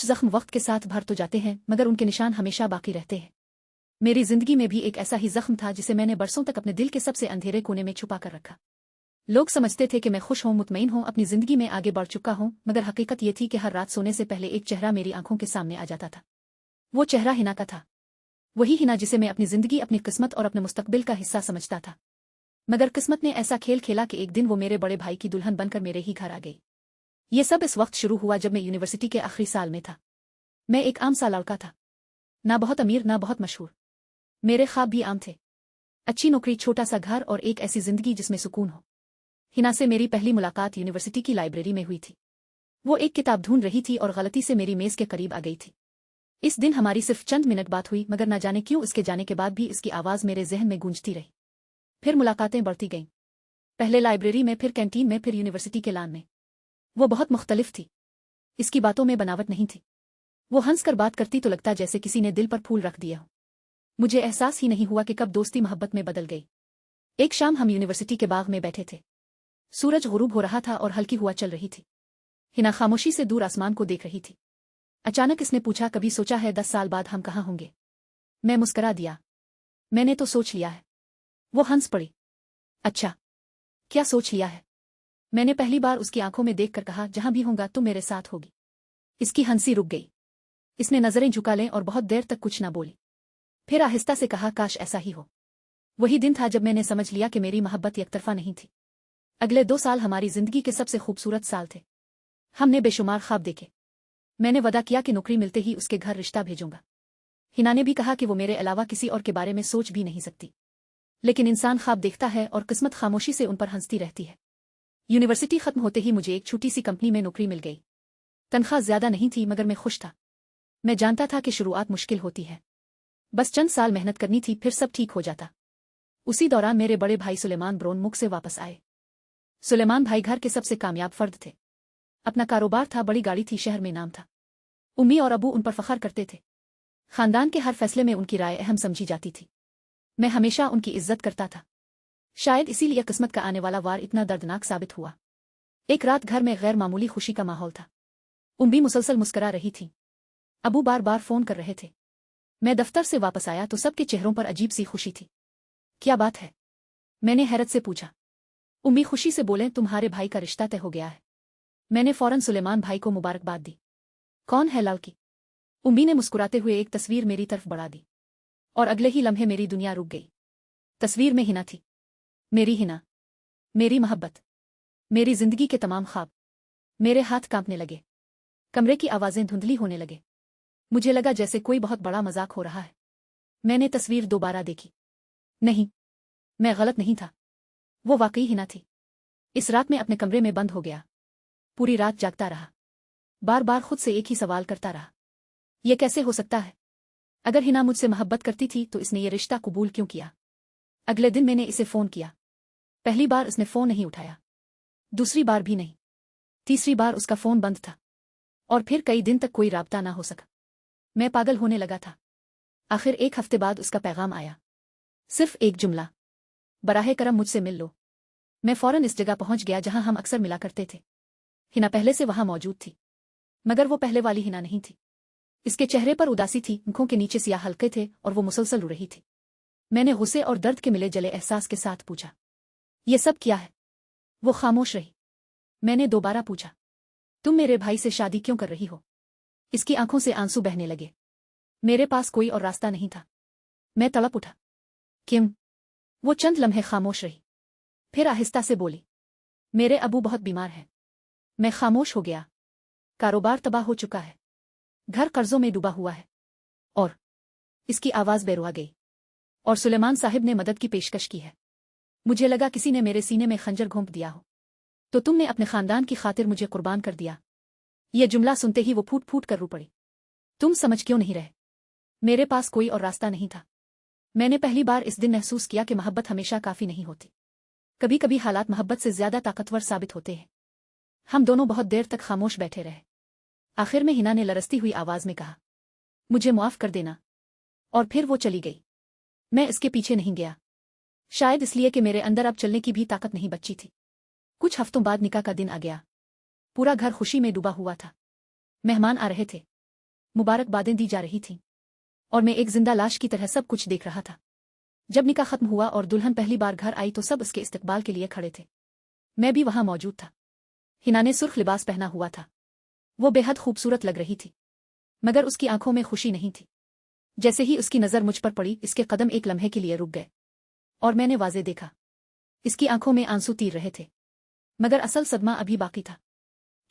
कुछ जख्म वक्त के साथ भर तो जाते हैं मगर उनके निशान हमेशा बाकी रहते हैं। मेरी जिंदगी में भी एक ऐसा ही जख्म था जिसे मैंने बरसों तक अपने दिल के सबसे अंधेरे कोने में छुपा कर रखा। लोग समझते थे कि मैं खुश हूं, मुतमईन हूं, अपनी जिंदगी में आगे बढ़ चुका हूं, मगर हकीकत ये थी कि हर रात सोने से पहले एक चेहरा मेरी आंखों के सामने आ जाता था। वो चेहरा हिना का था, वही हिना जिसे मैं अपनी जिंदगी, अपनी किस्मत और अपने मुस्तकबिल का हिस्सा समझता था। मगर किस्मत ने ऐसा खेल खेला कि एक दिन वो मेरे बड़े भाई की दुल्हन बनकर मेरे ही घर आ गई। ये सब इस वक्त शुरू हुआ जब मैं यूनिवर्सिटी के आखिरी साल में था। मैं एक आम सा लड़का था, ना बहुत अमीर ना बहुत मशहूर। मेरे ख्वाब भी आम थे, अच्छी नौकरी, छोटा सा घर और एक ऐसी जिंदगी जिसमें सुकून हो। हिना से मेरी पहली मुलाकात यूनिवर्सिटी की लाइब्रेरी में हुई थी। वो एक किताब ढूंढ रही थी और गलती से मेरी मेज के करीब आ गई थी। इस दिन हमारी सिर्फ चंद मिनट बात हुई, मगर न जाने क्यों इसके जाने के बाद भी इसकी आवाज़ मेरे जहन में गूंजती रही। फिर मुलाकातें बढ़ती गईं, पहले लाइब्रेरी में, फिर कैंटीन में, फिर यूनिवर्सिटी के लान में। वो बहुत मुख्तलिफ थी, इसकी बातों में बनावट नहीं थी। वो हंसकर बात करती तो लगता जैसे किसी ने दिल पर फूल रख दिया हो। मुझे एहसास ही नहीं हुआ कि कब दोस्ती मोहब्बत में बदल गई। एक शाम हम यूनिवर्सिटी के बाग में बैठे थे, सूरज गुरूब हो रहा था और हल्की हवा चल रही थी। हिना खामोशी से दूर आसमान को देख रही थी। अचानक इसने पूछा, कभी सोचा है 10 साल बाद हम कहाँ होंगे? मैं मुस्करा दिया, मैंने तो सोच लिया है। वो हंस पड़ी, अच्छा, क्या सोच लिया है? मैंने पहली बार उसकी आंखों में देखकर कहा, जहां भी होगा तुम मेरे साथ होगी। इसकी हंसी रुक गई, इसने नजरें झुका लें और बहुत देर तक कुछ ना बोली। फिर आहिस्ता से कहा, काश ऐसा ही हो। वही दिन था जब मैंने समझ लिया कि मेरी मोहब्बत एकतरफा नहीं थी। अगले 2 साल हमारी जिंदगी के सबसे खूबसूरत साल थे। हमने बेशुमार ख्वाब देखे। मैंने वादा किया कि नौकरी मिलते ही उसके घर रिश्ता भेजूंगा। हिना ने भी कहा कि वो मेरे अलावा किसी और के बारे में सोच भी नहीं सकती। लेकिन इंसान ख्वाब देखता है और किस्मत खामोशी से उन पर हंसती रहती है। यूनिवर्सिटी खत्म होते ही मुझे एक छोटी सी कंपनी में नौकरी मिल गई। तनख्वाह ज्यादा नहीं थी मगर मैं खुश था। मैं जानता था कि शुरुआत मुश्किल होती है, बस चंद साल मेहनत करनी थी, फिर सब ठीक हो जाता। उसी दौरान मेरे बड़े भाई सुलेमान ब्रोनमुख से वापस आए। सुलेमान भाई घर के सबसे कामयाब फर्द थे। अपना कारोबार था, बड़ी गाड़ी थी, शहर में नाम था। उम्मी और अबू उन पर फख्र करते थे। खानदान के हर फैसले में उनकी राय अहम समझी जाती थी। मैं हमेशा उनकी इज्जत करता था। शायद इसीलिए किस्मत का आने वाला वार इतना दर्दनाक साबित हुआ। एक रात घर में गैर मामूली खुशी का माहौल था। उम्मी मुसलसल मुस्करा रही थी, अबू बार बार फोन कर रहे थे। मैं दफ्तर से वापस आया तो सबके चेहरों पर अजीब सी खुशी थी। क्या बात है? मैंने हैरत से पूछा। उम्मी खुशी से बोले, तुम्हारे भाई का रिश्ता तय हो गया है। मैंने फौरन सुलेमान भाई को मुबारकबाद दी। कौन है लड़की? उम्मी ने मुस्कुराते हुए एक तस्वीर मेरी तरफ बढ़ा दी और अगले ही लम्हे मेरी दुनिया रुक गई। तस्वीर में हिना थी, मेरी हिना, मेरी मोहब्बत, मेरी जिंदगी के तमाम ख्वाब। मेरे हाथ कांपने लगे, कमरे की आवाजें धुंधली होने लगे। मुझे लगा जैसे कोई बहुत बड़ा मजाक हो रहा है। मैंने तस्वीर दोबारा देखी। नहीं, मैं गलत नहीं था, वो वाकई हिना थी। इस रात मैं अपने कमरे में बंद हो गया, पूरी रात जागता रहा, बार बार खुद से एक ही सवाल करता रहा, यह कैसे हो सकता है? अगर हिना मुझसे मोहब्बत करती थी तो इसने ये रिश्ता कबूल क्यों किया? अगले दिन मैंने इसे फोन किया। पहली बार उसने फोन नहीं उठाया, दूसरी बार भी नहीं, तीसरी बार उसका फोन बंद था और फिर कई दिन तक कोई राब्ता ना हो सका। मैं पागल होने लगा था। आखिर 1 हफ्ते बाद उसका पैगाम आया, सिर्फ एक जुमला, बराहे करम मुझसे मिल लो। मैं फौरन इस जगह पहुंच गया जहां हम अक्सर मिला करते थे। हिना पहले से वहां मौजूद थी, मगर वो पहले वाली हिना नहीं थी। इसके चेहरे पर उदासी थी, आंखों के नीचे सियाह हल्के थे और वो मुसलसल रो रही थी। मैंने गुस्से और दर्द के मिले जले एहसास के साथ पूछा, ये सब क्या है? वो खामोश रही। मैंने दोबारा पूछा, तुम मेरे भाई से शादी क्यों कर रही हो? इसकी आंखों से आंसू बहने लगे। मेरे पास कोई और रास्ता नहीं था। मैं तड़प उठा, क्यों? वो चंद लम्हे खामोश रही, फिर आहिस्ता से बोली, मेरे अबू बहुत बीमार हैं। मैं खामोश हो गया। कारोबार तबाह हो चुका है, घर कर्जों में डूबा हुआ है और इसकी आवाज बेरुआ गई। और सुलेमान साहिब ने मदद की पेशकश की है। मुझे लगा किसी ने मेरे सीने में खंजर घोंप दिया हो। तो तुमने अपने खानदान की खातिर मुझे कुर्बान कर दिया। यह जुमला सुनते ही वो फूट फूट कर रो पड़ी। तुम समझ क्यों नहीं रहे? मेरे पास कोई और रास्ता नहीं था। मैंने पहली बार इस दिन महसूस किया कि मोहब्बत हमेशा काफी नहीं होती। कभी कभी हालात मोहब्बत से ज्यादा ताकतवर साबित होते हैं। हम दोनों बहुत देर तक खामोश बैठे रहे। आखिर में हिना ने लरसती हुई आवाज में कहा, मुझे माफ कर देना। और फिर वो चली गई। मैं इसके पीछे नहीं गया, शायद इसलिए कि मेरे अंदर अब चलने की भी ताकत नहीं बची थी। कुछ हफ्तों बाद निकाह का दिन आ गया। पूरा घर खुशी में डूबा हुआ था। मेहमान आ रहे थे। मुबारकबादें दी जा रही थीं और मैं एक जिंदा लाश की तरह सब कुछ देख रहा था। जब निकाह खत्म हुआ और दुल्हन पहली बार घर आई तो सब उसके इस्तकबाल के लिए खड़े थे। मैं भी वहां मौजूद था। हिना ने सुर्ख लिबास पहना हुआ था। वो बेहद खूबसूरत लग रही थी, मगर उसकी आंखों में खुशी नहीं थी। जैसे ही उसकी नज़र मुझ पर पड़ी, इसके कदम एक लम्हे के लिए रुक गए और मैंने वाज़े देखा, इसकी आंखों में आंसू तीर रहे थे। मगर असल सदमा अभी बाकी था,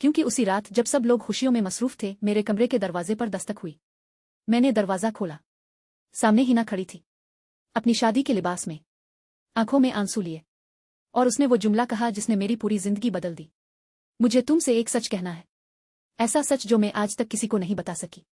क्योंकि उसी रात जब सब लोग खुशियों में मसरूफ थे, मेरे कमरे के दरवाजे पर दस्तक हुई। मैंने दरवाज़ा खोला। सामने हिना खड़ी थी, अपनी शादी के लिबास में, आंखों में आंसू लिए, और उसने वो जुमला कहा जिसने मेरी पूरी जिंदगी बदल दी। मुझे तुमसे एक सच कहना है, ऐसा सच जो मैं आज तक किसी को नहीं बता सकी।